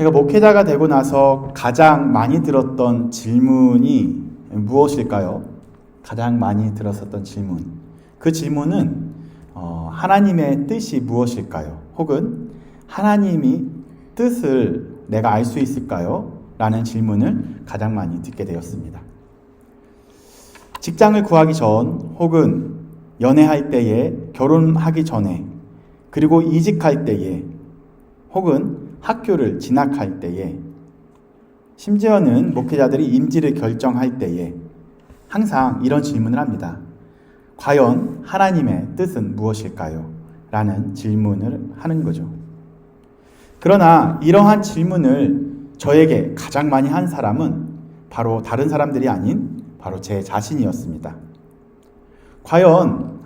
제가 목회자가 되고 나서 가장 많이 들었던 질문이 무엇일까요? 가장 많이 들었었던 질문. 그 질문은 하나님의 뜻이 무엇일까요? 혹은 하나님이 뜻을 내가 알 수 있을까요? 라는 질문을 가장 많이 듣게 되었습니다. 직장을 구하기 전 혹은 연애할 때에, 결혼하기 전에, 그리고 이직할 때에, 혹은 학교를 진학할 때에, 심지어는 목회자들이 임지를 결정할 때에 항상 이런 질문을 합니다. 과연 하나님의 뜻은 무엇일까요? 라는 질문을 하는 거죠. 그러나 이러한 질문을 저에게 가장 많이 한 사람은 바로 다른 사람들이 아닌 바로 제 자신이었습니다. 과연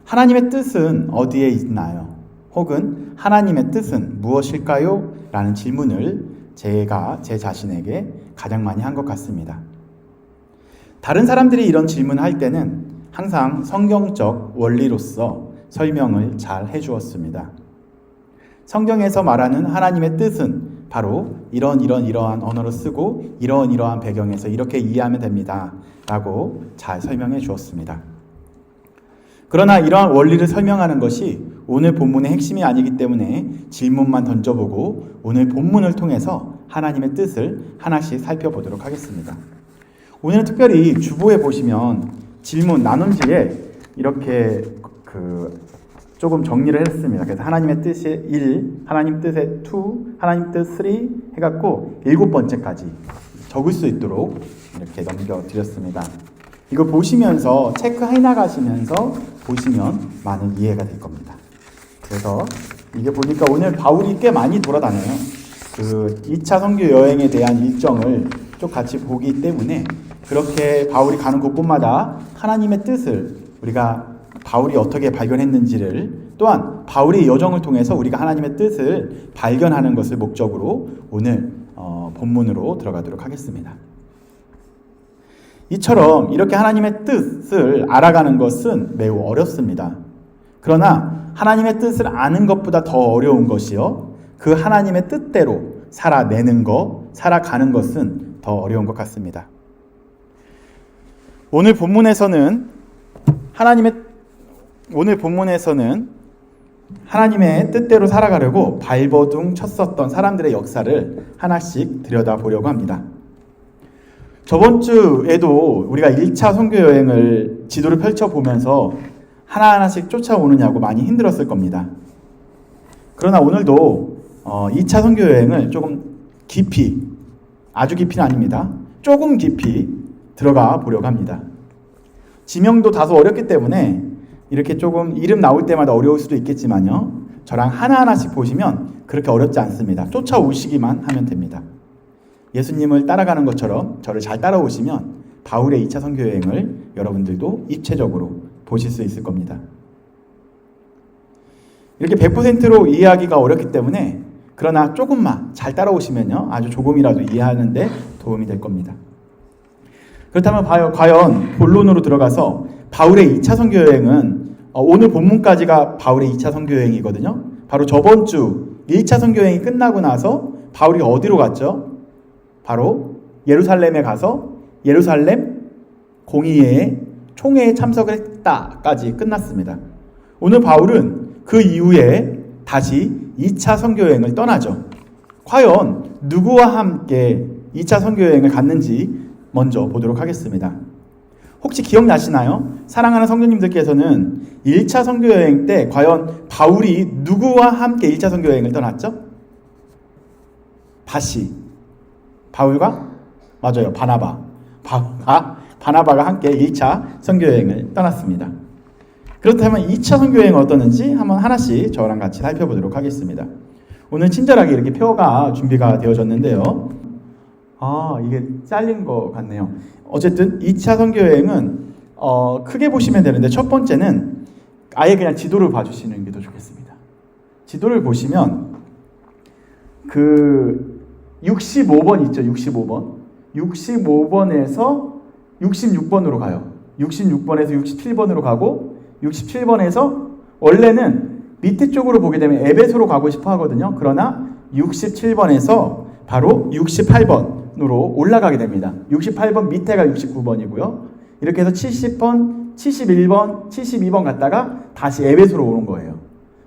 하나님의 뜻은 어디에 있나요? 혹은 하나님의 뜻은 무엇일까요? 라는 질문을 제가 제 자신에게 가장 많이 한 것 같습니다. 다른 사람들이 이런 질문을 할 때는 항상 성경적 원리로서 설명을 잘 해주었습니다. 성경에서 말하는 하나님의 뜻은 바로 이러한 언어로 쓰고 이러한 배경에서 이렇게 이해하면 됩니다. 라고 잘 설명해 주었습니다. 그러나 이러한 원리를 설명하는 것이 오늘 본문의 핵심이 아니기 때문에 질문만 던져보고 오늘 본문을 통해서 하나님의 뜻을 하나씩 살펴보도록 하겠습니다. 오늘은 특별히 주보에 보시면 질문 나눔지에 이렇게 조금 정리를 했습니다. 그래서 하나님의 뜻이 1, 하나님 뜻의 2, 하나님 뜻 3 해갖고 7번째까지 적을 수 있도록 이렇게 넘겨드렸습니다. 이거 보시면서 체크해 나가시면서 보시면 많은 이해가 될 겁니다. 그래서 이게 보니까 오늘 바울이 꽤 많이 돌아다녀요. 2차 선교 여행에 대한 일정을 좀 같이 보기 때문에 그렇게 바울이 가는 곳곳마다 하나님의 뜻을 우리가 바울이 어떻게 발견했는지를 또한 바울의 여정을 통해서 우리가 하나님의 뜻을 발견하는 것을 목적으로 오늘 본문으로 들어가도록 하겠습니다. 이처럼 이렇게 하나님의 뜻을 알아가는 것은 매우 어렵습니다. 그러나 하나님의 뜻을 아는 것보다 더 어려운 것이요, 그 하나님의 뜻대로 살아가는 것은 더 어려운 것 같습니다. 오늘 본문에서는 하나님의 뜻대로 살아가려고 발버둥 쳤었던 사람들의 역사를 하나씩 들여다보려고 합니다. 저번 주에도 우리가 1차 선교 여행을 지도를 펼쳐보면서 하나하나씩 쫓아오느냐고 많이 힘들었을 겁니다. 그러나 오늘도 2차 선교 여행을 조금 깊이, 아주 깊이는 아닙니다. 조금 깊이 들어가 보려고 합니다. 지명도 다소 어렵기 때문에 이렇게 조금 이름 나올 때마다 어려울 수도 있겠지만요, 저랑 하나하나씩 보시면 그렇게 어렵지 않습니다. 쫓아오시기만 하면 됩니다. 예수님을 따라가는 것처럼 저를 잘 따라오시면 바울의 2차 선교 여행을 여러분들도 입체적으로 보실 수 있을 겁니다. 이렇게 100%로 이해하기가 어렵기 때문에 그러나 조금만 잘 따라오시면요, 아주 조금이라도 이해하는 데 도움이 될 겁니다. 그렇다면 과연 본론으로 들어가서 바울의 2차 선교 여행은 오늘 본문까지가 바울의 2차 선교 여행이거든요. 바로 저번 주 1차 선교 여행이 끝나고 나서 바울이 어디로 갔죠? 바로 예루살렘에 가서 예루살렘 공의회에 총회에 참석을 했다까지 끝났습니다. 오늘 바울은 그 이후에 다시 2차 선교 여행을 떠나죠. 과연 누구와 함께 2차 선교 여행을 갔는지 먼저 보도록 하겠습니다. 혹시 기억나시나요? 사랑하는 성도님들께서는 1차 선교 여행 때 과연 바울이 누구와 함께 1차 선교 여행을 떠났죠? 바울과? 맞아요. 바나바가 함께 1차 선교 여행을 떠났습니다. 그렇다면 2차 선교 여행은 어떠는지 한번 하나씩 저랑 같이 살펴보도록 하겠습니다. 오늘 친절하게 이렇게 표가 준비가 되어졌는데요. 이게 잘린 것 같네요. 어쨌든 2차 선교 여행은 크게 보시면 되는데, 첫 번째는 아예 그냥 지도를 봐주시는 게 더 좋겠습니다. 지도를 보시면 65번 있죠. 65번. 65번에서 66번으로 가요. 66번에서 67번으로 가고 67번에서 원래는 밑에 쪽으로 보게 되면 에베소로 가고 싶어 하거든요. 그러나 67번에서 바로 68번으로 올라가게 됩니다. 68번 밑에가 69번이고요. 이렇게 해서 70번, 71번, 72번 갔다가 다시 에베소로 오는 거예요.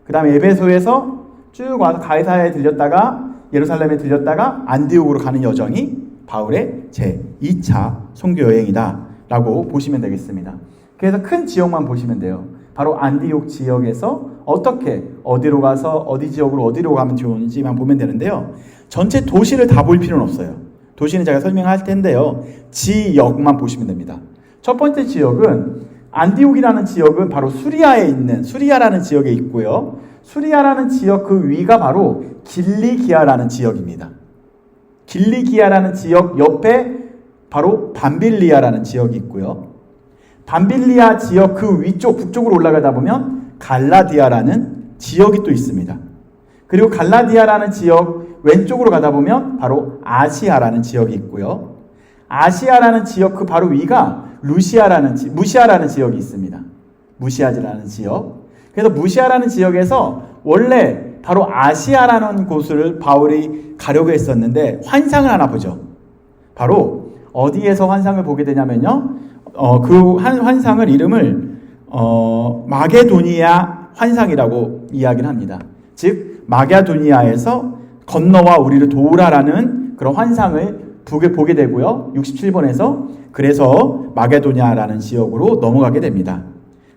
그 다음에 에베소에서 쭉 와서 가이사야에 들렸다가 예루살렘에 들렸다가 안디옥으로 가는 여정이 바울의 제 2차 선교 여행이다 라고 보시면 되겠습니다. 그래서 큰 지역만 보시면 돼요. 바로 안디옥 지역에서 어떻게 어디로 가서 어디 지역으로 어디로 가면 좋은지만 보면 되는데요. 전체 도시를 다 볼 필요는 없어요. 도시는 제가 설명할 텐데요. 지역만 보시면 됩니다. 첫 번째 지역은 안디옥이라는 지역은 바로 수리아에 있는 수리아라는 지역에 있고요. 수리아라는 지역 그 위가 바로 길리기아라는 지역입니다. 길리기아라는 지역 옆에 바로 밤빌리아라는 지역이 있고요. 밤빌리아 지역 그 위쪽 북쪽으로 올라가다 보면 갈라디아라는 지역이 또 있습니다. 그리고 갈라디아라는 지역 왼쪽으로 가다 보면 바로 아시아라는 지역이 있고요. 아시아라는 지역 그 바로 위가 무시아라는 지역이 있습니다. 무시아라는 지역. 그래서 무시아라는 지역에서 원래 바로 아시아라는 곳을 바울이 가려고 했었는데 환상을 하나 보죠. 바로 어디에서 환상을 보게 되냐면요. 그 환상을 이름을 마게도니아 환상이라고 이야기를 합니다. 즉 마게도니아에서 건너와 우리를 도우라라는 그런 환상을 보게 되고요. 67번에서 그래서 마게도니아라는 지역으로 넘어가게 됩니다.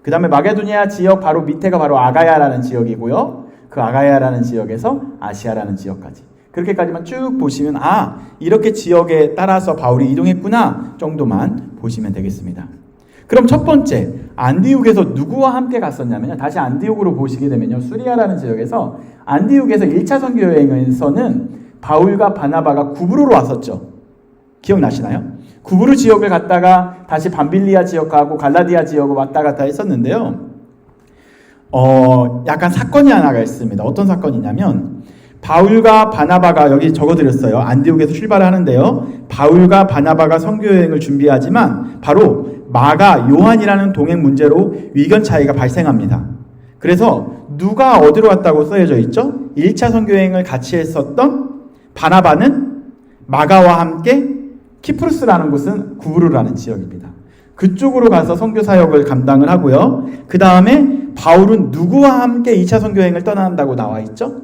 그 다음에 마게도니아 지역 바로 밑에가 바로 아가야라는 지역이고요. 그 아가야라는 지역에서 아시아라는 지역까지. 그렇게까지만 쭉 보시면 이렇게 지역에 따라서 바울이 이동했구나 정도만 보시면 되겠습니다. 그럼 첫 번째 안디옥에서 누구와 함께 갔었냐면요. 다시 안디옥으로 보시게 되면요. 수리아라는 지역에서 안디옥에서 1차 선교 여행에서는 바울과 바나바가 구브로로 왔었죠. 기억나시나요? 구브로 지역을 갔다가 다시 밤빌리아 지역 가고 갈라디아 지역을 왔다 갔다 했었는데요. 약간 사건이 하나가 있습니다. 어떤 사건이냐면 바울과 바나바가 여기 적어드렸어요. 안디옥에서 출발을 하는데요. 바울과 바나바가 선교여행을 준비하지만 바로 마가 요한이라는 동행 문제로 의견 차이가 발생합니다. 그래서 누가 어디로 갔다고 쓰여져 있죠? 1차 선교여행을 같이 했었던 바나바는 마가와 함께 키프루스라는 곳은 구브로라는 지역입니다. 그쪽으로 가서 선교 사역을 감당을 하고요. 그 다음에 바울은 누구와 함께 2차 선교여행을 떠난다고 나와 있죠?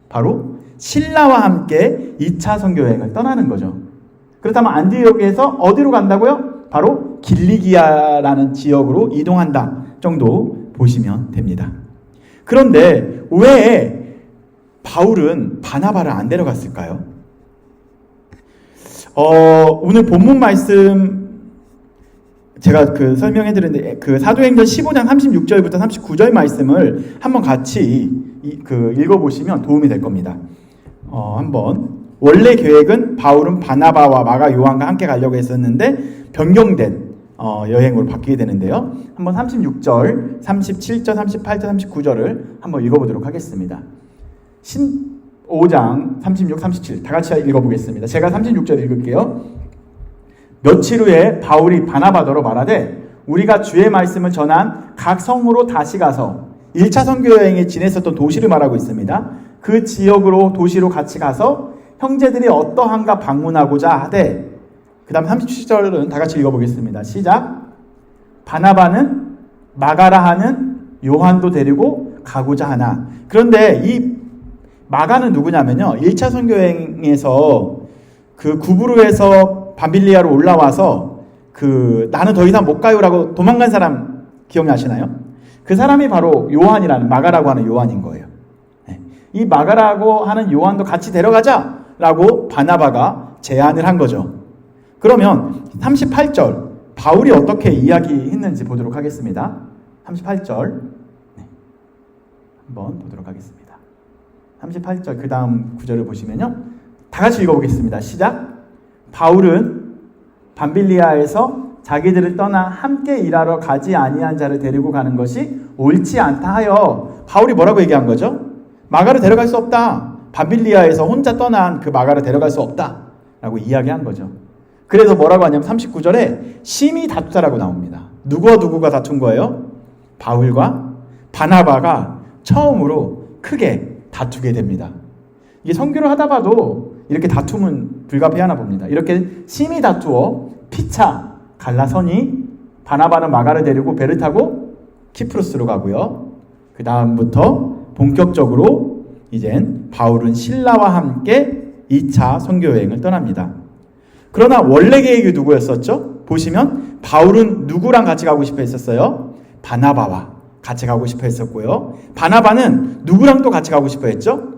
바로 실라와 함께 2차 선교여행을 떠나는 거죠. 그렇다면 안디옥에서 어디로 간다고요? 바로 길리기아라는 지역으로 이동한다 정도 보시면 됩니다. 그런데 왜 바울은 바나바를 안 데려갔을까요? 오늘 본문 말씀 제가 설명해 드렸는데 사도행전 15장 36절부터 39절 말씀을 한번 같이 읽어보시면 도움이 될 겁니다. 한번 원래 계획은 바울은 바나바와 마가 요한과 함께 가려고 했었는데 변경된 여행으로 바뀌게 되는데요. 한번 36절, 37절, 38절, 39절을 한번 읽어보도록 하겠습니다. 15장 36, 37 다 같이 읽어보겠습니다. 제가 36절 읽을게요. 며칠 후에 바울이 바나바더러 말하되 우리가 주의 말씀을 전한 각 성으로 다시 가서 1차 선교여행에 지냈었던 도시를 말하고 있습니다. 그 지역으로 도시로 같이 가서 형제들이 어떠한가 방문하고자 하되 그 다음 37절은 다 같이 읽어보겠습니다. 시작. 바나바는 마가라 하는 요한도 데리고 가고자 하나. 그런데 이 마가는 누구냐면요. 1차 선교여행에서 그 구브로에서 밤빌리아로 올라와서 나는 더 이상 못 가요라고 도망간 사람 기억나시나요? 그 사람이 바로 요한이라는 마가라고 하는 요한인 거예요. 이 마가라고 하는 요한도 같이 데려가자라고 바나바가 제안을 한 거죠. 그러면 38절 바울이 어떻게 이야기했는지 보도록 하겠습니다. 38절 한번 보도록 하겠습니다. 38절 그 다음 구절을 보시면요. 다 같이 읽어보겠습니다. 시작. 바울은 밤빌리아에서 자기들을 떠나 함께 일하러 가지 아니한 자를 데리고 가는 것이 옳지 않다 하여 바울이 뭐라고 얘기한 거죠? 마가를 데려갈 수 없다. 밤빌리아에서 혼자 떠난 그 마가를 데려갈 수 없다 라고 이야기한 거죠. 그래서 뭐라고 하냐면 39절에 심히 다투다라고 나옵니다. 누구와 누구가 다툰 거예요? 바울과 바나바가 처음으로 크게 다투게 됩니다. 이게 선교를 하다 봐도 이렇게 다툼은 불가피하나 봅니다. 이렇게 심히 다투어 피차 갈라서니 바나바는 마가를 데리고 배를 타고 키프로스로 가고요. 그 다음부터 본격적으로 이젠 바울은 신라와 함께 2차 선교 여행을 떠납니다. 그러나 원래 계획이 누구였었죠? 보시면 바울은 누구랑 같이 가고 싶어 했었어요? 바나바와 같이 가고 싶어 했었고요. 바나바는 누구랑 또 같이 가고 싶어 했죠?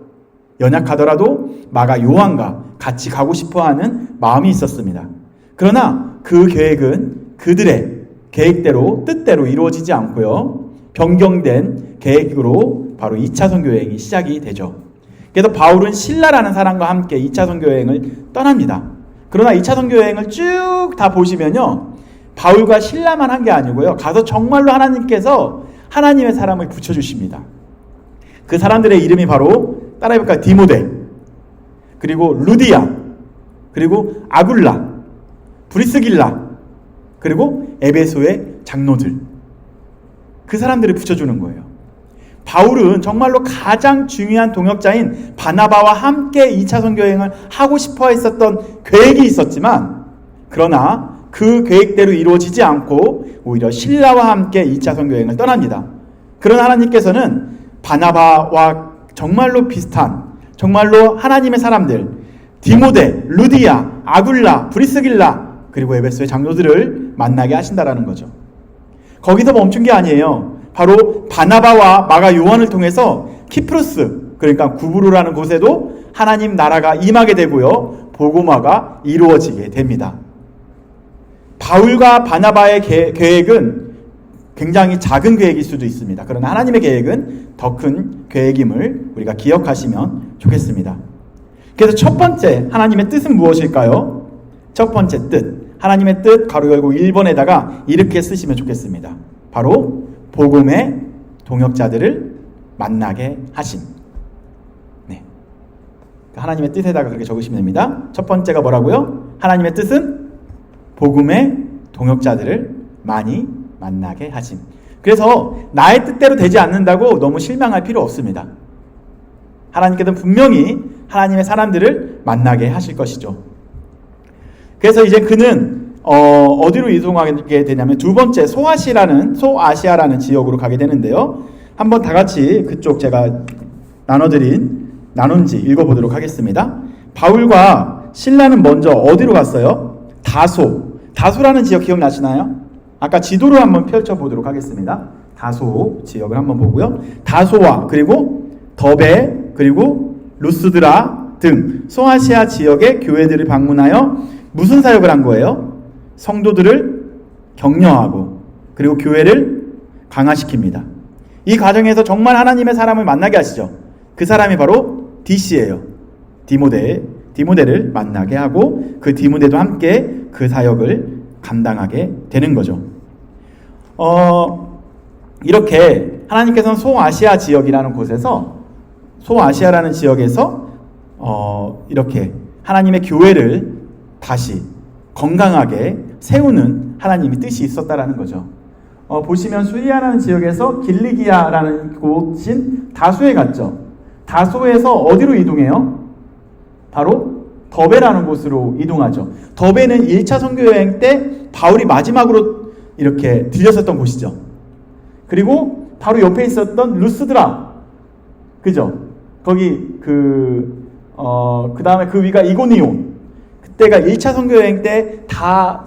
연약하더라도 마가 요한과 같이 가고 싶어 하는 마음이 있었습니다. 그러나 그 계획은 그들의 계획대로 뜻대로 이루어지지 않고요. 변경된 계획으로 바로 2차 선교 여행이 시작이 되죠. 그래서 바울은 신라라는 사람과 함께 2차 선교 여행을 떠납니다. 그러나 2차 선교 여행을 쭉 다 보시면요. 바울과 신라만 한 게 아니고요. 가서 정말로 하나님께서 하나님의 사람을 붙여주십니다. 그 사람들의 이름이 바로 따라해볼까요? 디모데, 그리고 루디아, 그리고 아굴라, 브리스길라, 그리고 에베소의 장로들. 그 사람들을 붙여주는 거예요. 바울은 정말로 가장 중요한 동역자인 바나바와 함께 2차 선교 여행을 하고 싶어 했었던 계획이 있었지만, 그러나 그 계획대로 이루어지지 않고 오히려 신라와 함께 2차 선교 여행을 떠납니다. 그러나 하나님께서는 바나바와 정말로 비슷한, 정말로 하나님의 사람들, 디모데, 루디아, 아굴라, 브리스길라, 그리고 에베소의 장로들을 만나게 하신다라는 거죠. 거기서 멈춘 게 아니에요. 바로 바나바와 마가 요한을 통해서 키프로스, 그러니까 구브로라는 곳에도 하나님 나라가 임하게 되고요. 복음화가 이루어지게 됩니다. 바울과 바나바의 계획은 굉장히 작은 계획일 수도 있습니다. 그러나 하나님의 계획은 더 큰 계획임을 우리가 기억하시면 좋겠습니다. 그래서 첫 번째 하나님의 뜻은 무엇일까요? 첫 번째 뜻, 하나님의 뜻 가로 열고 1번에다가 이렇게 쓰시면 좋겠습니다. 바로 복음의 동역자들을 만나게 하심. 네. 하나님의 뜻에다가 그렇게 적으시면 됩니다. 첫 번째가 뭐라고요? 하나님의 뜻은 복음의 동역자들을 많이 만나게 하심. 그래서 나의 뜻대로 되지 않는다고 너무 실망할 필요 없습니다. 하나님께서는 분명히 하나님의 사람들을 만나게 하실 것이죠. 그래서 이제 그는 어디로 이동하게 되냐면 두 번째 소아시아라는 지역으로 가게 되는데요. 한번 다 같이 그쪽 제가 나눈지 읽어보도록 하겠습니다. 바울과 신라는 먼저 어디로 갔어요? 다소라는 지역 기억나시나요? 아까 지도로 한번 펼쳐보도록 하겠습니다. 다소 지역을 한번 보고요. 다소와 그리고 더베 그리고 루스드라 등 소아시아 지역의 교회들을 방문하여 무슨 사역을 한 거예요? 성도들을 격려하고 그리고 교회를 강화시킵니다. 이 과정에서 정말 하나님의 사람을 만나게 하시죠. 그 사람이 바로 DC예요. 디모데를 만나게 하고 그 디모데도 함께 그 사역을 감당하게 되는 거죠. 이렇게 하나님께서는 소아시아 지역이라는 곳에서 소아시아라는 지역에서 이렇게 하나님의 교회를 다시 건강하게 세우는 하나님의 뜻이 있었다라는 거죠. 보시면 수리아라는 지역에서 길리기아라는 곳인 다소에 갔죠. 다소에서 어디로 이동해요? 바로 더베라는 곳으로 이동하죠. 더베는 1차 선교여행 때 바울이 마지막으로 이렇게 들렸었던 곳이죠. 그리고 바로 옆에 있었던 루스드라, 그죠? 거기 그 다음에 그 위가 이고니온. 그때가 1차 선교여행 때 다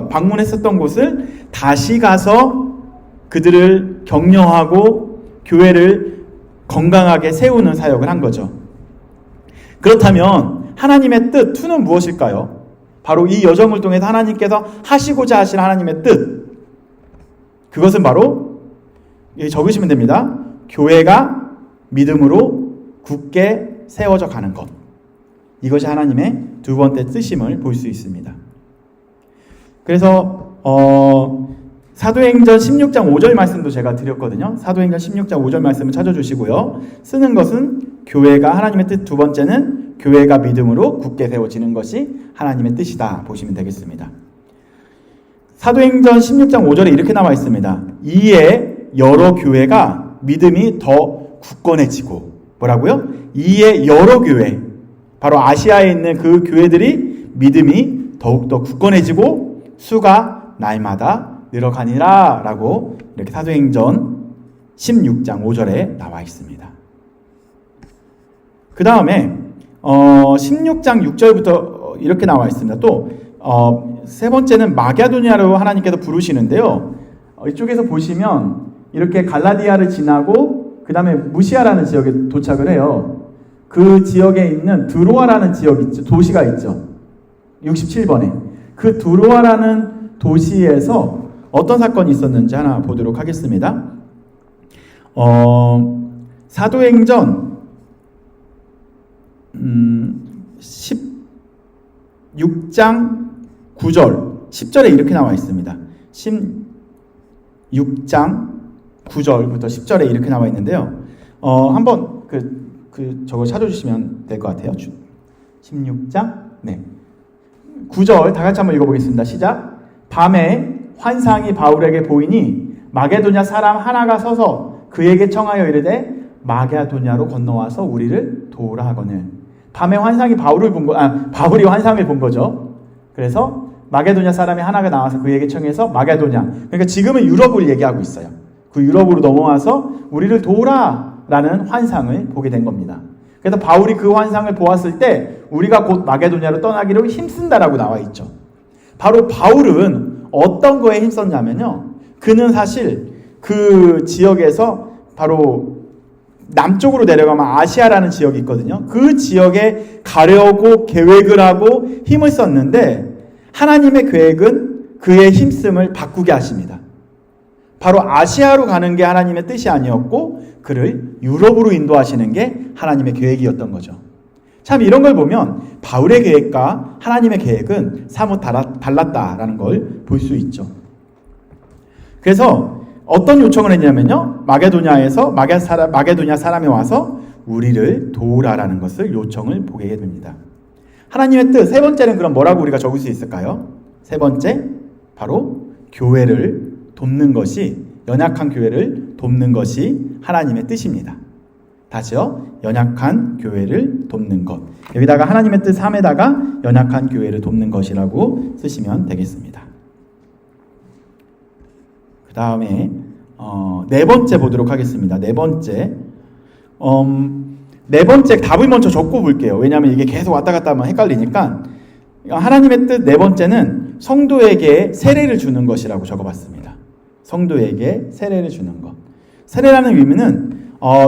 방문했었던 곳을 다시 가서 그들을 격려하고 교회를 건강하게 세우는 사역을 한 거죠. 그렇다면 하나님의 뜻 2는 무엇일까요? 바로 이 여정을 통해서 하나님께서 하시고자 하신 하나님의 뜻, 그것은 바로 적으시면 됩니다. 교회가 믿음으로 굳게 세워져 가는 것. 이것이 하나님의 두 번째 뜻임을 볼 수 있습니다. 그래서 사도행전 16장 5절 말씀도 제가 드렸거든요. 사도행전 16장 5절 말씀을 찾아주시고요. 쓰는 것은 교회가 하나님의 뜻, 두 번째는 교회가 믿음으로 굳게 세워지는 것이 하나님의 뜻이다 보시면 되겠습니다. 사도행전 16장 5절에 이렇게 나와 있습니다. 이에 여러 교회가 믿음이 더 굳건해지고 뭐라고요? 이에 여러 교회, 바로 아시아에 있는 그 교회들이 믿음이 더욱더 굳건해지고 수가 날마다 늘어가니라 라고 이렇게 사도행전 16장 5절에 나와 있습니다. 그 다음에 16장 6절부터 이렇게 나와 있습니다. 또 세 번째는 마게도냐로 하나님께서 부르시는데요. 이쪽에서 보시면 이렇게 갈라디아를 지나고 그 다음에 무시아라는 지역에 도착을 해요. 그 지역에 있는 드로아라는 지역 있죠. 도시가 있죠. 67번에. 그 드로아라는 도시에서 어떤 사건이 있었는지 하나 보도록 하겠습니다. 사도행전 16장 9절 10절에 이렇게 나와 있습니다. 16장 9절부터 10절에 이렇게 나와 있는데요. 한번 저걸 찾아주시면 될 것 같아요. 16장 9절 다 같이 한번 읽어보겠습니다. 시작. 밤에 환상이 바울에게 보이니 마게도냐 사람 하나가 서서 그에게 청하여 이르되 마게도냐로 건너와서 우리를 도우라 하거늘. 밤에 환상이 바울이 환상을 본 거죠. 그래서 마게도냐 사람이 하나가 나와서 그에게 청해서 마게도냐. 그러니까 지금은 유럽을 얘기하고 있어요. 그 유럽으로 넘어와서 우리를 도우라 라는 환상을 보게 된 겁니다. 그래서 바울이 그 환상을 보았을 때 우리가 곧 마게도냐로 떠나기로 힘쓴다라고 나와 있죠. 바로 바울은 어떤 거에 힘썼냐면요. 그는 사실 그 지역에서 바로 남쪽으로 내려가면 아시아라는 지역이 있거든요. 그 지역에 가려고 계획을 하고 힘을 썼는데 하나님의 계획은 그의 힘씀을 바꾸게 하십니다. 바로 아시아로 가는 게 하나님의 뜻이 아니었고 그를 유럽으로 인도하시는 게 하나님의 계획이었던 거죠. 참 이런 걸 보면 바울의 계획과 하나님의 계획은 사뭇 달랐다라는 걸 볼 수 있죠. 그래서 어떤 요청을 했냐면요. 마게도냐 사람이 와서 우리를 도우라라는 것을 요청을 보게 됩니다. 하나님의 뜻 세 번째는 그럼 뭐라고 우리가 적을 수 있을까요? 세 번째 바로 교회를 돕는 것이 연약한 교회를 돕는 것이 하나님의 뜻입니다. 다시요. 연약한 교회를 돕는 것. 여기다가 하나님의 뜻 3에다가 연약한 교회를 돕는 것이라고 쓰시면 되겠습니다. 그 다음에 네 번째 보도록 하겠습니다. 네 번째 답을 먼저 적고 볼게요. 왜냐하면 이게 계속 왔다 갔다 하면 헷갈리니까 하나님의 뜻 네 번째는 성도에게 세례를 주는 것이라고 적어봤습니다. 성도에게 세례를 주는 것. 세례라는 의미는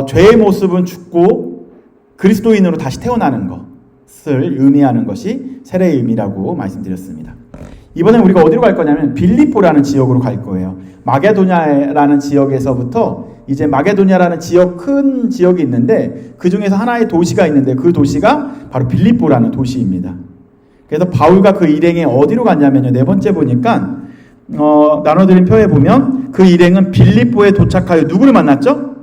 죄의 모습은 죽고 그리스도인으로 다시 태어나는 것을 의미하는 것이 세례의 의미라고 말씀드렸습니다. 이번에 우리가 어디로 갈 거냐면 빌립보라는 지역으로 갈 거예요. 마게도냐라는 지역에서부터 이제 마게도냐라는 큰 지역이 있는데 그 중에서 하나의 도시가 있는데 그 도시가 바로 빌립보라는 도시입니다. 그래서 바울과 그 일행이 어디로 갔냐면요. 네 번째 보니까 나눠드린 표에 보면 그 일행은 빌립보에 도착하여 누구를 만났죠?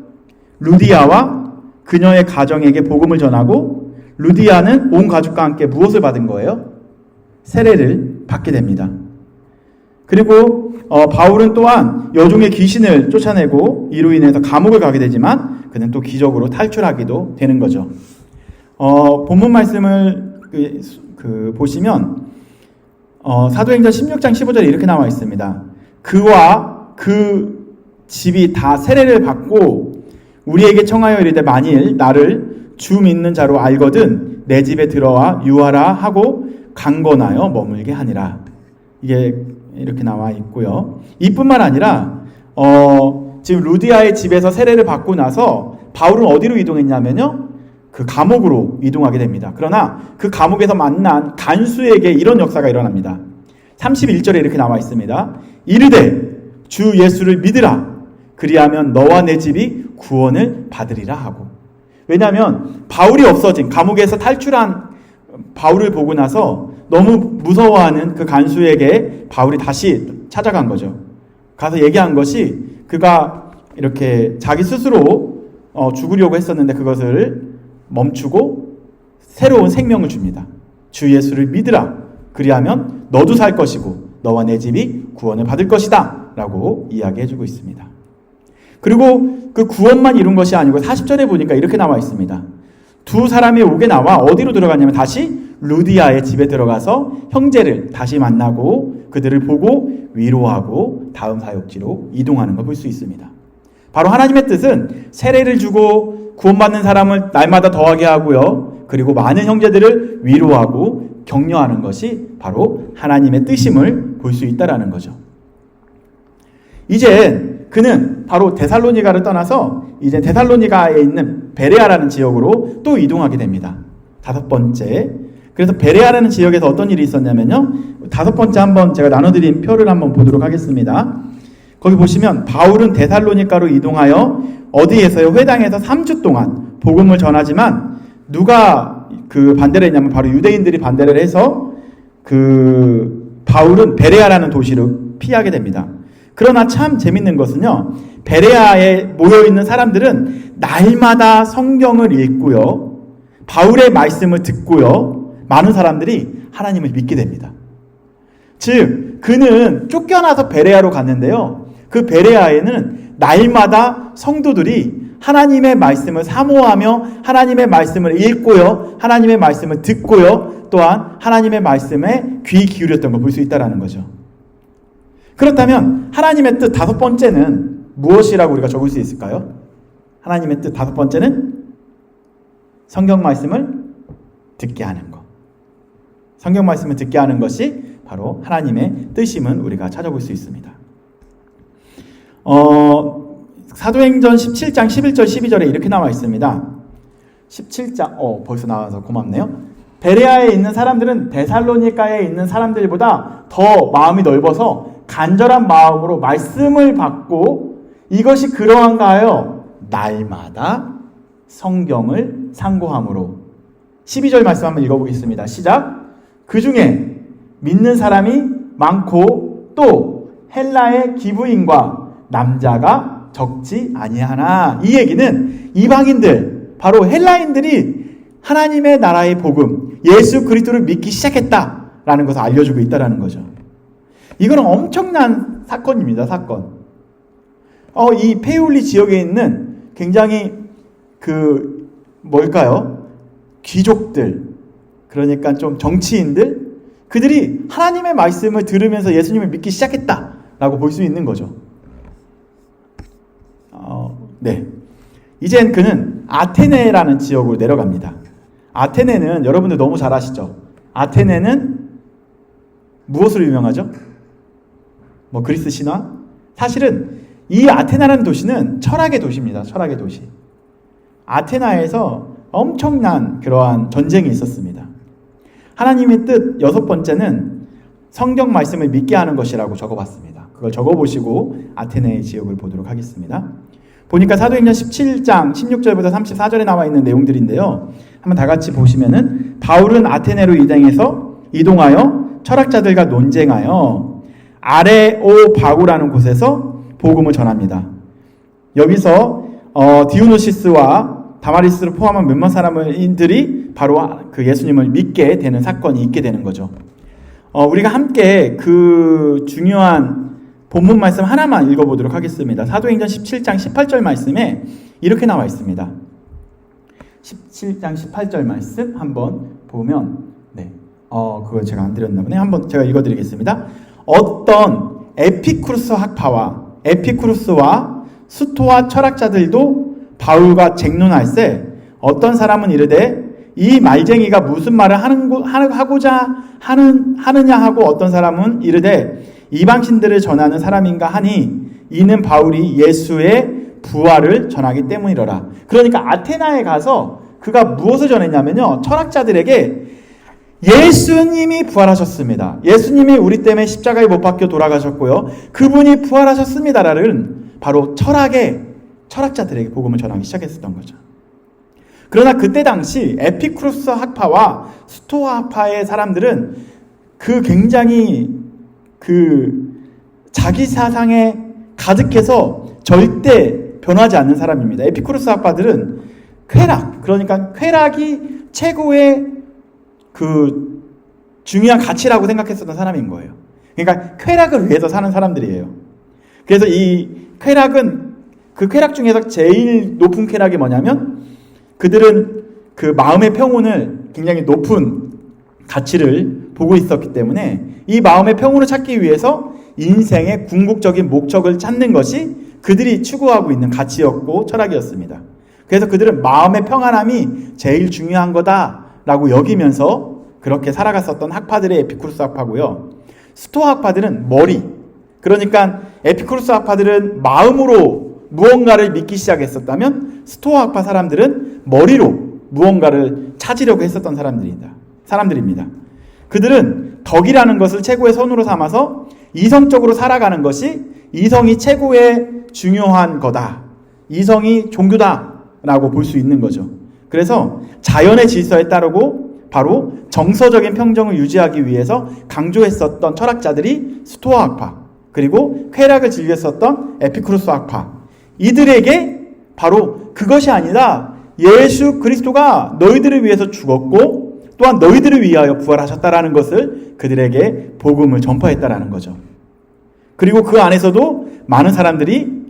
루디아와 그녀의 가정에게 복음을 전하고 루디아는 온 가족과 함께 무엇을 받은 거예요? 세례를 받게 됩니다. 그리고 바울은 또한 여종의 귀신을 쫓아내고 이로 인해서 감옥을 가게 되지만 그는 또 기적으로 탈출하기도 되는 거죠. 본문 말씀을 보시면 사도행전 16장 15절에 이렇게 나와 있습니다. 그와 그 집이 다 세례를 받고 우리에게 청하여 이르되 만일 나를 주 믿는 자로 알거든 내 집에 들어와 유하라 하고 강건하여 머물게 하니라. 이게 이렇게 나와 있고요. 이뿐만 아니라 지금 루디아의 집에서 세례를 받고 나서 바울은 어디로 이동했냐면요. 그 감옥으로 이동하게 됩니다. 그러나 그 감옥에서 만난 간수에게 이런 역사가 일어납니다. 31절에 이렇게 나와 있습니다. 이르되 주 예수를 믿으라. 그리하면 너와 내 집이 구원을 받으리라 하고. 왜냐하면 바울이 없어진 감옥에서 탈출한 바울을 보고 나서 너무 무서워하는 그 간수에게 바울이 다시 찾아간 거죠. 가서 얘기한 것이 그가 이렇게 자기 스스로 죽으려고 했었는데 그것을 멈추고 새로운 생명을 줍니다. 주 예수를 믿으라. 그리하면 너도 살 것이고 너와 내 집이 구원을 받을 것이다 라고 이야기해주고 있습니다. 그리고 그 구원만 이룬 것이 아니고 40절에 보니까 이렇게 나와 있습니다. 두 사람이 옥에 나와 어디로 들어갔냐면 다시 루디아의 집에 들어가서 형제를 다시 만나고 그들을 보고 위로하고 다음 사역지로 이동하는 걸 볼 수 있습니다. 바로 하나님의 뜻은 세례를 주고 구원받는 사람을 날마다 더하게 하고요. 그리고 많은 형제들을 위로하고 격려하는 것이 바로 하나님의 뜻임을 볼 수 있다라는 거죠. 이제 그는 바로 데살로니가를 떠나서 이제 데살로니가에 있는 베레아라는 지역으로 또 이동하게 됩니다. 다섯 번째. 그래서 베레아라는 지역에서 어떤 일이 있었냐면요. 다섯 번째 한번 제가 나눠드린 표를 한번 보도록 하겠습니다. 거기 보시면 바울은 데살로니가로 이동하여 어디에서요? 회당에서 3주 동안 복음을 전하지만 누가 그 반대를 했냐면 바로 유대인들이 반대를 해서 그 바울은 베레아라는 도시를 피하게 됩니다. 그러나 참 재밌는 것은요. 베레아에 모여있는 사람들은 날마다 성경을 읽고요. 바울의 말씀을 듣고요. 많은 사람들이 하나님을 믿게 됩니다. 즉 그는 쫓겨나서 베레아로 갔는데요. 그 베레아에는 날마다 성도들이 하나님의 말씀을 사모하며 하나님의 말씀을 읽고요. 하나님의 말씀을 듣고요. 또한 하나님의 말씀에 귀 기울였던 걸 볼 수 있다는 거죠. 그렇다면 하나님의 뜻 다섯 번째는 무엇이라고 우리가 적을 수 있을까요? 하나님의 뜻 다섯 번째는 성경 말씀을 듣게 하는 것. 성경 말씀을 듣게 하는 것이 바로 하나님의 뜻임은 우리가 찾아볼 수 있습니다. 사도행전 17장 11절 12절에 이렇게 나와 있습니다. 17장 벌써 나와서 고맙네요. 베레아에 있는 사람들은 데살로니가에 있는 사람들보다 더 마음이 넓어서 간절한 마음으로 말씀을 받고 이것이 그러한가 하여 날마다 성경을 상고함으로. 12절 말씀 한번 읽어보겠습니다. 시작. 그 중에 믿는 사람이 많고 또 헬라의 기브인과 남자가 적지 아니하나. 이 얘기는 이방인들, 바로 헬라인들이 하나님의 나라의 복음, 예수 그리스도를 믿기 시작했다라는 것을 알려주고 있다라는 거죠. 이거는 엄청난 사건입니다. 사건. 이 페울리 지역에 있는 굉장히 뭘까요? 귀족들, 그러니까 좀 정치인들, 그들이 하나님의 말씀을 들으면서 예수님을 믿기 시작했다라고 볼 수 있는 거죠. 네. 이젠 그는 아테네라는 지역으로 내려갑니다. 아테네는 여러분들 너무 잘 아시죠? 아테네는 무엇으로 유명하죠? 그리스 신화? 사실은 이 아테나라는 도시는 철학의 도시입니다. 철학의 도시. 아테나에서 엄청난 그러한 전쟁이 있었습니다. 하나님의 뜻 여섯 번째는 성경 말씀을 믿게 하는 것이라고 적어봤습니다. 그걸 적어보시고 아테네의 지역을 보도록 하겠습니다. 보니까 사도행전 17장 16절부터 34절에 나와 있는 내용들인데요. 한번 다 같이 보시면은 바울은 아테네로 이동하여 철학자들과 논쟁하여 아레오바구라는 곳에서 복음을 전합니다. 여기서 디오노시스와 다마리스를 포함한 몇몇 사람들이 바로 그 예수님을 믿게 되는 사건이 있게 되는 거죠. 우리가 함께 그 중요한 본문 말씀 하나만 읽어보도록 하겠습니다. 사도행전 17장 18절 말씀에 이렇게 나와 있습니다. 17장 18절 말씀 한번 보면, 그걸 제가 안 드렸나 보네. 한번 제가 읽어드리겠습니다. 어떤 에피쿠루스와 스토아 철학자들도 바울과 쟁론할세 어떤 사람은 이르되 이 말쟁이가 무슨 말을 하고자 하느냐 하고 어떤 사람은 이르되 이방신들을 전하는 사람인가 하니 이는 바울이 예수의 부활을 전하기 때문이로라. 그러니까 아테나에 가서 그가 무엇을 전했냐면요, 철학자들에게 예수님이 부활하셨습니다. 예수님이 우리 때문에 십자가에 못 박혀 돌아가셨고요, 그분이 부활하셨습니다라는 바로 철학자들에게 복음을 전하기 시작했었던 거죠. 그러나 그때 당시 에피쿠루스 학파와 스토아 학파의 사람들은 굉장히 자기 사상에 가득해서 절대 변하지 않는 사람입니다. 에피쿠루스 학파들은 그러니까 쾌락이 최고의 중요한 가치라고 생각했었던 사람인 거예요. 그러니까 쾌락을 위해서 사는 사람들이에요. 그래서 이 쾌락은 그 쾌락 중에서 제일 높은 쾌락이 뭐냐면 그들은 그 마음의 평온을 굉장히 높은 가치를 보고 있었기 때문에 이 마음의 평온을 찾기 위해서 인생의 궁극적인 목적을 찾는 것이 그들이 추구하고 있는 가치였고 철학이었습니다. 그래서 그들은 마음의 평안함이 제일 중요한 거다라고 여기면서 그렇게 살아갔었던 학파들의 에피쿠로스 학파고요. 스토아 학파들은 머리, 그러니까 에피쿠로스 학파들은 마음으로 무언가를 믿기 시작했었다면 스토아 학파 사람들은 머리로 무언가를 찾으려고 했었던 사람들입니다. 그들은 덕이라는 것을 최고의 선으로 삼아서 이성적으로 살아가는 것이 이성이 최고의 중요한 거다. 이성이 종교다라고 볼 수 있는 거죠. 그래서 자연의 질서에 따르고 바로 정서적인 평정을 유지하기 위해서 강조했었던 철학자들이 스토아 학파, 그리고 쾌락을 즐겼었던 에피쿠로스 학파. 이들에게 바로 그것이 아니다. 예수 그리스도가 너희들을 위해서 죽었고 또한 너희들을 위하여 부활하셨다라는 것을 그들에게 복음을 전파했다라는 거죠. 그리고 그 안에서도 많은 사람들이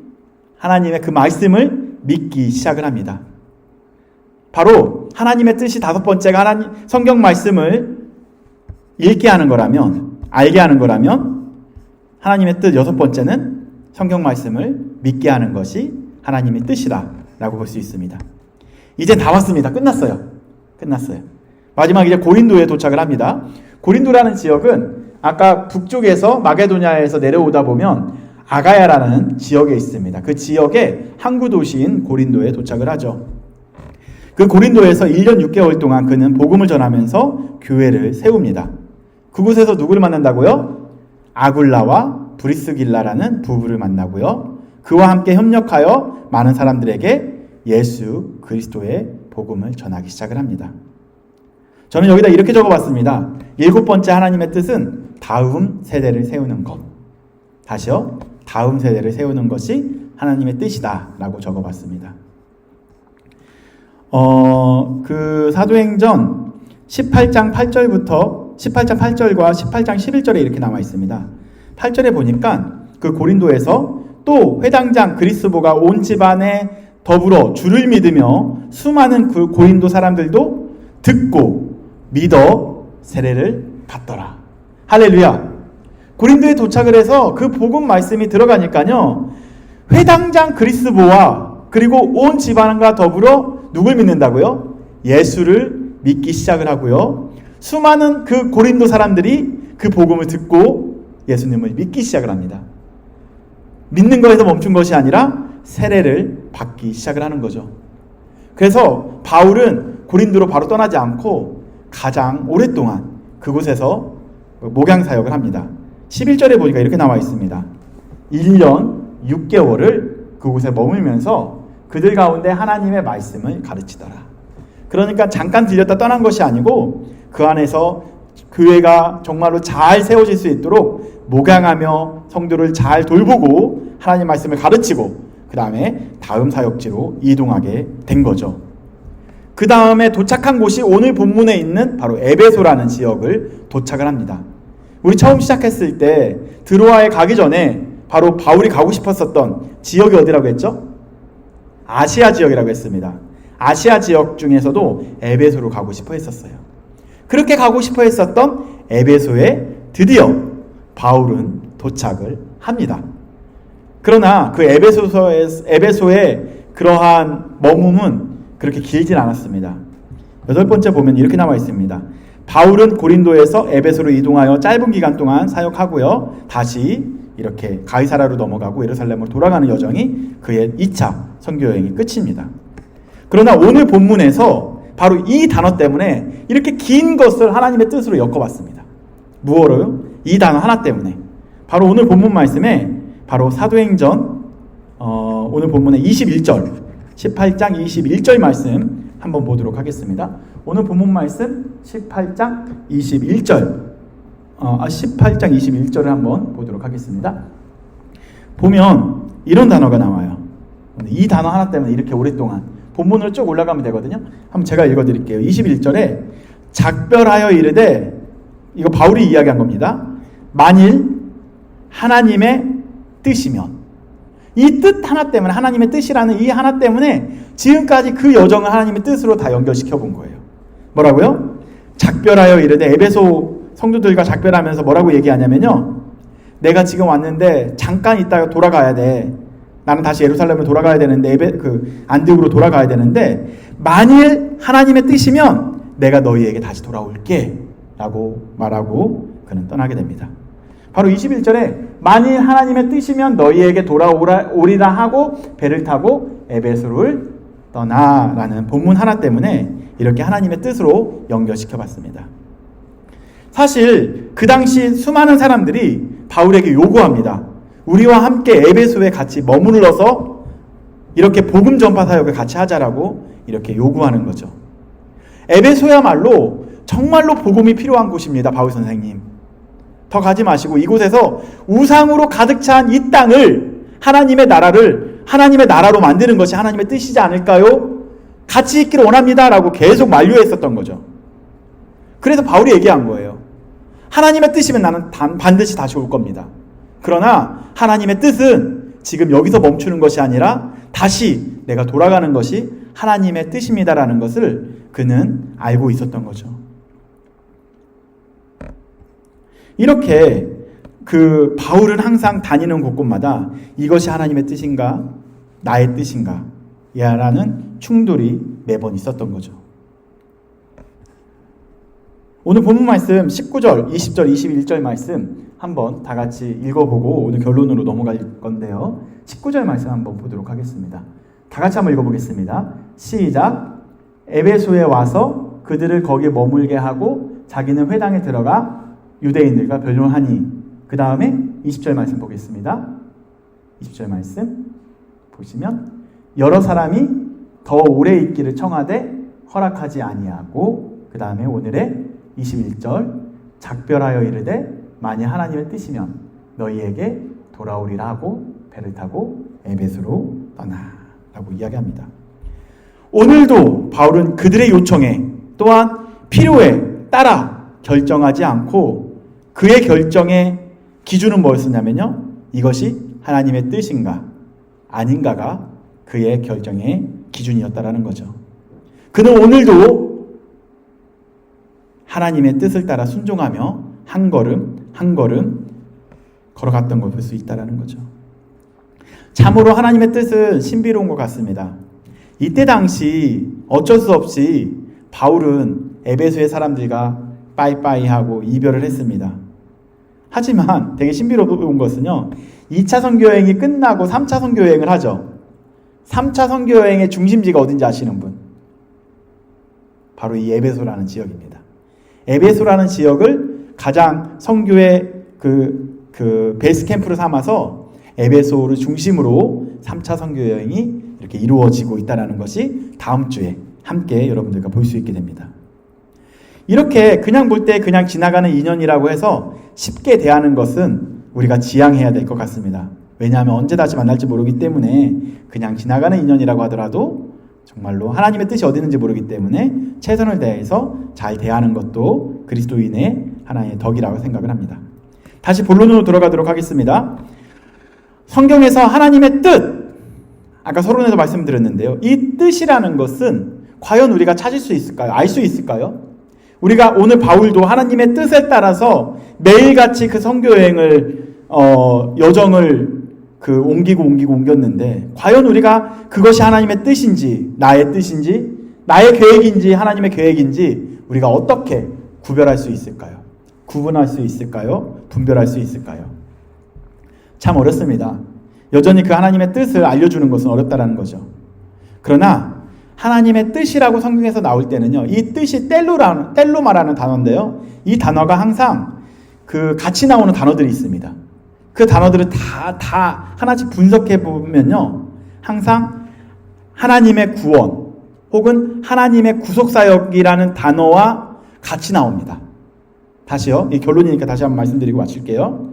하나님의 그 말씀을 믿기 시작을 합니다. 바로 하나님의 뜻이 다섯 번째가 성경 말씀을 읽게 하는 거라면, 알게 하는 거라면, 하나님의 뜻 여섯 번째는 성경 말씀을 믿게 하는 것이 하나님의 뜻이다라고 볼 수 있습니다. 이제 다 왔습니다. 끝났어요. 마지막 이제 고린도에 도착을 합니다. 고린도라는 지역은 아까 북쪽에서 마게도냐에서 내려오다 보면 아가야라는 지역에 있습니다. 그 지역의 항구 도시인 고린도에 도착을 하죠. 그 고린도에서 1년 6개월 동안 그는 복음을 전하면서 교회를 세웁니다. 그곳에서 누구를 만난다고요? 아굴라와 브리스길라라는 부부를 만나고요. 그와 함께 협력하여 많은 사람들에게 예수 그리스도의 복음을 전하기 시작을 합니다. 저는 여기다 이렇게 적어봤습니다. 7번째 하나님의 뜻은 다음 세대를 세우는 것. 다시요. 다음 세대를 세우는 것이 하나님의 뜻이다 라고 적어봤습니다. 그 사도행전 18장 8절과 18장 11절에 이렇게 나와 있습니다. 8절에 보니까 그 고린도에서 또 회당장 그리스보가 온 집안에 더불어 주를 믿으며 수많은 그 고린도 사람들도 듣고 믿어 세례를 받더라. 할렐루야. 고린도에 도착을 해서 그 복음 말씀이 들어가니까요. 회당장 그리스보와 그리고 온 집안과 더불어 누굴 믿는다고요? 예수를 믿기 시작을 하고요. 수많은 그 고린도 사람들이 그 복음을 듣고 예수님을 믿기 시작을 합니다. 믿는 거에서 멈춘 것이 아니라 세례를 받기 시작을 하는 거죠. 그래서 바울은 고린도로 바로 떠나지 않고 가장 오랫동안 그곳에서 목양 사역을 합니다. 11절에 보니까 이렇게 나와 있습니다. 1년 6개월을 그곳에 머물면서 그들 가운데 하나님의 말씀을 가르치더라. 그러니까 잠깐 들렸다 떠난 것이 아니고 그 안에서 교회가 정말로 잘 세워질 수 있도록 목양하며 성도를 잘 돌보고 하나님 말씀을 가르치고 그 다음에 다음 사역지로 이동하게 된 거죠. 그 다음에 도착한 곳이 오늘 본문에 있는 바로 에베소라는 지역을 도착을 합니다. 우리 처음 시작했을 때 드로아에 가기 전에 바로 바울이 가고 싶었었던 지역이 어디라고 했죠? 아시아 지역이라고 했습니다. 아시아 지역 중에서도 에베소로 가고 싶어 했었어요. 그렇게 가고 싶어 했었던 에베소에 드디어 바울은 도착을 합니다. 그러나 그 에베소의 그러한 머뭄은 그렇게 길진 않았습니다. 8번째 보면 이렇게 나와 있습니다. 바울은 고린도에서 에베소로 이동하여 짧은 기간 동안 사역하고요. 다시 이렇게 가이사라로 넘어가고 예루살렘으로 돌아가는 여정이 그의 2차 선교 여행이 끝입니다. 그러나 오늘 본문에서 바로 이 단어 때문에 이렇게 긴 것을 하나님의 뜻으로 엮어봤습니다. 무엇으로요? 이 단어 하나 때문에. 바로 오늘 본문 말씀에 바로 사도행전 오늘 본문의 21절 18장 21절 말씀 한번 보도록 하겠습니다. 오늘 본문 말씀 18장 21절 18장 21절을 한번 보도록 하겠습니다. 보면 이런 단어가 나와요. 이 단어 하나 때문에 이렇게 오랫동안 본문으로 쭉 올라가면 되거든요. 한번 제가 읽어드릴게요. 21절에 작별하여 이르되, 이거 바울이 이야기한 겁니다. 만일 하나님의 뜻이면, 이 뜻 하나 때문에, 하나님의 뜻이라는 이 하나 때문에 지금까지 그 여정을 하나님의 뜻으로 다 연결시켜 본 거예요. 뭐라고요? 작별하여 이르되, 에베소 성도들과 작별하면서 뭐라고 얘기하냐면요, 내가 지금 왔는데 잠깐 있다가 돌아가야 돼. 나는 다시 예루살렘으로 돌아가야 되는데, 안디옥으로 돌아가야 되는데, 만일 하나님의 뜻이면 내가 너희에게 다시 돌아올게 라고 말하고 그는 떠나게 됩니다. 바로 21절에 만일 하나님의 뜻이면 너희에게 돌아오리라 하고 배를 타고 에베소를 떠나라는 본문 하나 때문에 이렇게 하나님의 뜻으로 연결시켜 봤습니다. 사실 그 당시 수많은 사람들이 바울에게 요구합니다. 우리와 함께 에베소에 같이 머물러서 이렇게 복음 전파 사역을 같이 하자라고 이렇게 요구하는 거죠. 에베소야말로 정말로 복음이 필요한 곳입니다. 바울 선생님, 더 가지 마시고 이곳에서 우상으로 가득 찬 이 땅을 하나님의 나라로 만드는 것이 하나님의 뜻이지 않을까요? 같이 있기를 원합니다 라고 계속 만류했었던 거죠. 그래서 바울이 얘기한 거예요. 하나님의 뜻이면 나는 반드시 다시 올 겁니다. 그러나 하나님의 뜻은 지금 여기서 멈추는 것이 아니라 다시 내가 돌아가는 것이 하나님의 뜻입니다라는 것을 그는 알고 있었던 거죠. 이렇게 그 바울은 항상 다니는 곳곳마다 이것이 하나님의 뜻인가 나의 뜻인가 라는 충돌이 매번 있었던 거죠. 오늘 본문 말씀 19절, 20절, 21절 말씀 한번 다 같이 읽어보고 오늘 결론으로 넘어갈 건데요. 19절 말씀 한번 보도록 하겠습니다. 다 같이 한번 읽어보겠습니다. 시작. 에베소에 와서 그들을 거기에 머물게 하고 자기는 회당에 들어가 유대인들과 변론하니. 그 다음에 20절 말씀 보겠습니다. 20절 말씀 보시면 여러 사람이 더 오래 있기를 청하되 허락하지 아니하고, 그 다음에 오늘의 21절 작별하여 이르되 만일 하나님의 뜻이면 너희에게 돌아오리라 하고 배를 타고 에베소로 떠나라고 이야기합니다. 오늘도 바울은 그들의 요청에 또한 필요에 따라 결정하지 않고 그의 결정의 기준은 뭐였었냐면요, 이것이 하나님의 뜻인가 아닌가가 그의 결정의 기준이었다라는 거죠. 그는 오늘도 하나님의 뜻을 따라 순종하며 한 걸음 한 걸음 걸어갔던 걸 볼 수 있다라는 거죠. 참으로 하나님의 뜻은 신비로운 것 같습니다. 이때 당시 어쩔 수 없이 바울은 에베소의 사람들과 빠이빠이하고 이별을 했습니다. 하지만 되게 신비로운 것은요, 2차 선교여행이 끝나고 3차 선교여행을 하죠. 3차 선교여행의 중심지가 어딘지 아시는 분? 바로 이 에베소라는 지역입니다. 에베소라는 지역을 가장 선교의 그 베이스 캠프로 삼아서 에베소를 중심으로 3차 선교여행이 이렇게 이루어지고 있다는 것이 다음 주에 함께 여러분들과 볼 수 있게 됩니다. 이렇게 그냥 볼 때 그냥 지나가는 인연이라고 해서 쉽게 대하는 것은 우리가 지양해야 될 것 같습니다. 왜냐하면 언제 다시 만날지 모르기 때문에 그냥 지나가는 인연이라고 하더라도 정말로 하나님의 뜻이 어디 있는지 모르기 때문에 최선을 다해서 잘 대하는 것도 그리스도인의 하나의 덕이라고 생각을 합니다. 다시 본론으로 돌아가도록 하겠습니다. 성경에서 하나님의 뜻, 아까 서론에서 말씀드렸는데요. 이 뜻이라는 것은 과연 우리가 찾을 수 있을까요? 알 수 있을까요? 우리가 오늘 바울도 하나님의 뜻에 따라서 매일같이 그 선교여행을 여정을 옮겼는데 과연 우리가 그것이 하나님의 뜻인지 나의 뜻인지 나의 계획인지 하나님의 계획인지 우리가 어떻게 구별할 수 있을까요? 구분할 수 있을까요? 분별할 수 있을까요? 참 어렵습니다. 여전히 그 하나님의 뜻을 알려주는 것은 어렵다라는 거죠. 그러나 하나님의 뜻이라고 성경에서 나올 때는요, 이 뜻이 텔로마라는 단어인데요, 이 단어가 항상 그 같이 나오는 단어들이 있습니다. 그 단어들을 다 하나씩 분석해 보면요, 항상 하나님의 구원 혹은 하나님의 구속사역이라는 단어와 같이 나옵니다. 다시요, 이 결론이니까 다시 한번 말씀드리고 마칠게요.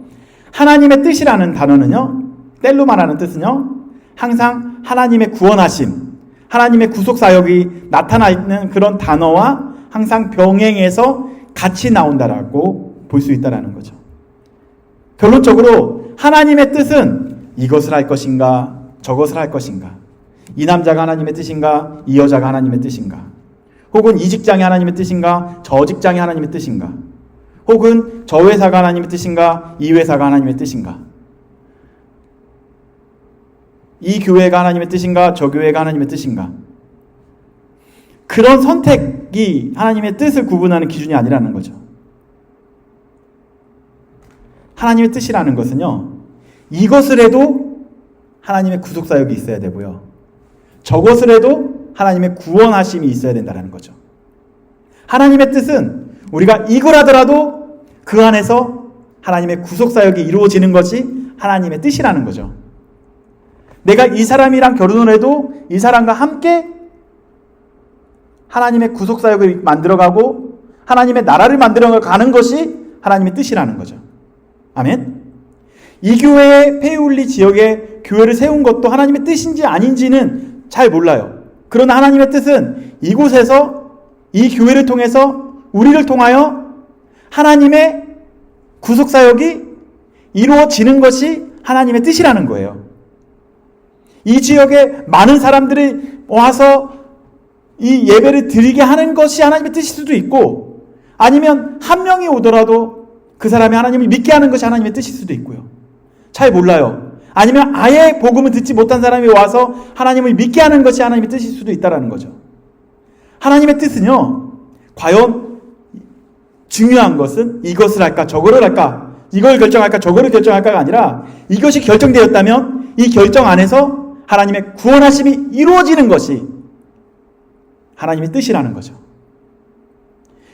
하나님의 뜻이라는 단어는요, 텔로마라는 뜻은요, 항상 하나님의 구원하심, 하나님의 구속사역이 나타나는 그런 단어와 항상 병행해서 같이 나온다라고 볼 수 있다는 거죠. 결론적으로 하나님의 뜻은 이것을 할 것인가, 저것을 할 것인가, 이 남자가 하나님의 뜻인가, 이 여자가 하나님의 뜻인가, 혹은 이 직장이 하나님의 뜻인가, 저 직장이 하나님의 뜻인가, 혹은 저 회사가 하나님의 뜻인가, 이 회사가 하나님의 뜻인가, 이 교회가 하나님의 뜻인가, 저 교회가 하나님의 뜻인가. 그런 선택이 하나님의 뜻을 구분하는 기준이 아니라는 거죠. 하나님의 뜻이라는 것은요, 이것을 해도 하나님의 구속사역이 있어야 되고요, 저것을 해도 하나님의 구원하심이 있어야 된다는 거죠. 하나님의 뜻은 우리가 이걸 하더라도 그 안에서 하나님의 구속사역이 이루어지는 것이 하나님의 뜻이라는 거죠. 내가 이 사람이랑 결혼을 해도 이 사람과 함께 하나님의 구속사역을 만들어가고 하나님의 나라를 만들어가는 것이 하나님의 뜻이라는 거죠. 아멘. 이 교회의 페이울리 지역에 교회를 세운 것도 하나님의 뜻인지 아닌지는 잘 몰라요. 그러나 하나님의 뜻은 이곳에서 이 교회를 통해서 우리를 통하여 하나님의 구속사역이 이루어지는 것이 하나님의 뜻이라는 거예요. 이 지역에 많은 사람들이 와서 이 예배를 드리게 하는 것이 하나님의 뜻일 수도 있고, 아니면 한 명이 오더라도 그 사람이 하나님을 믿게 하는 것이 하나님의 뜻일 수도 있고요. 잘 몰라요. 아니면 아예 복음을 듣지 못한 사람이 와서 하나님을 믿게 하는 것이 하나님의 뜻일 수도 있다는 거죠. 하나님의 뜻은요, 과연 중요한 것은 이것을 할까 저거를 할까, 이걸 결정할까 저거를 결정할까가 아니라 이것이 결정되었다면 이 결정 안에서 하나님의 구원하심이 이루어지는 것이 하나님의 뜻이라는 거죠.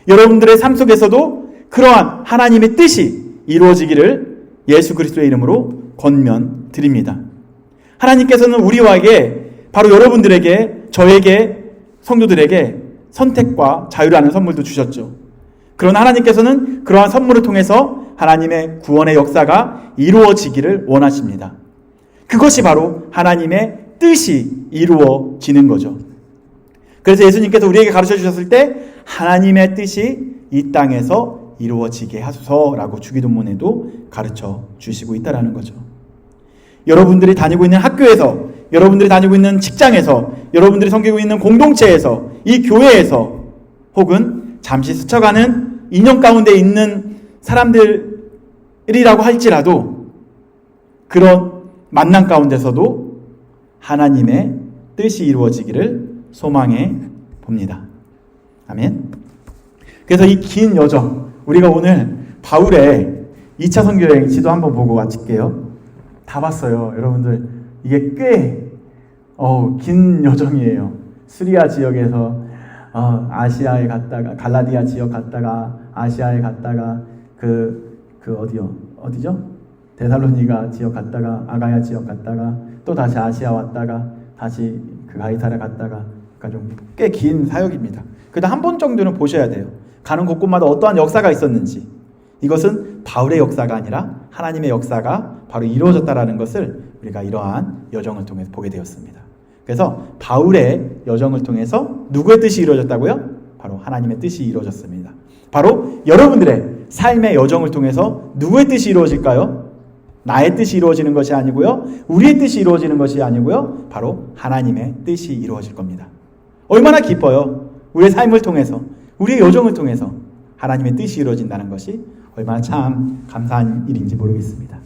여러분들의 삶 속에서도 그러한 하나님의 뜻이 이루어지기를 예수 그리스도의 이름으로 권면드립니다. 하나님께서는 우리와에게, 바로 여러분들에게, 저에게, 성도들에게 선택과 자유라는 선물도 주셨죠. 그러나 하나님께서는 그러한 선물을 통해서 하나님의 구원의 역사가 이루어지기를 원하십니다. 그것이 바로 하나님의 뜻이 이루어지는 거죠. 그래서 예수님께서 우리에게 가르쳐 주셨을 때 하나님의 뜻이 이 땅에서 이루어지게 하소서라고 주기도문에도 가르쳐 주시고 있다는 거죠. 여러분들이 다니고 있는 학교에서, 여러분들이 다니고 있는 직장에서, 여러분들이 섬기고 있는 공동체에서, 이 교회에서, 혹은 잠시 스쳐가는 인연 가운데 있는 사람들이라고 할지라도 그런 만남 가운데서도 하나님의 뜻이 이루어지기를 소망해 봅니다. 아멘. 그래서 이 긴 여정, 우리가 오늘 바울의 2차 선교여행 지도 한번 보고 마칠게요. 다 봤어요. 여러분들 이게 꽤 긴 여정이에요. 수리아 지역에서 아시아에 갔다가, 갈라디아 지역 갔다가 아시아에 갔다가 어디죠? 데살로니가 지역 갔다가 아가야 지역 갔다가 또 다시 아시아 왔다가 다시 그 가이사랴 갔다가, 그러니까 좀 꽤 긴 사역입니다. 그래도 한 번 정도는 보셔야 돼요. 가는 곳곳마다 어떠한 역사가 있었는지. 이것은 바울의 역사가 아니라 하나님의 역사가 바로 이루어졌다라는 것을 우리가 이러한 여정을 통해서 보게 되었습니다. 그래서 바울의 여정을 통해서 누구의 뜻이 이루어졌다고요? 바로 하나님의 뜻이 이루어졌습니다. 바로 여러분들의 삶의 여정을 통해서 누구의 뜻이 이루어질까요? 나의 뜻이 이루어지는 것이 아니고요, 우리의 뜻이 이루어지는 것이 아니고요, 바로 하나님의 뜻이 이루어질 겁니다. 얼마나 기뻐요. 우리의 삶을 통해서, 우리의 여정을 통해서 하나님의 뜻이 이루어진다는 것이 얼마나 참 감사한 일인지 모르겠습니다.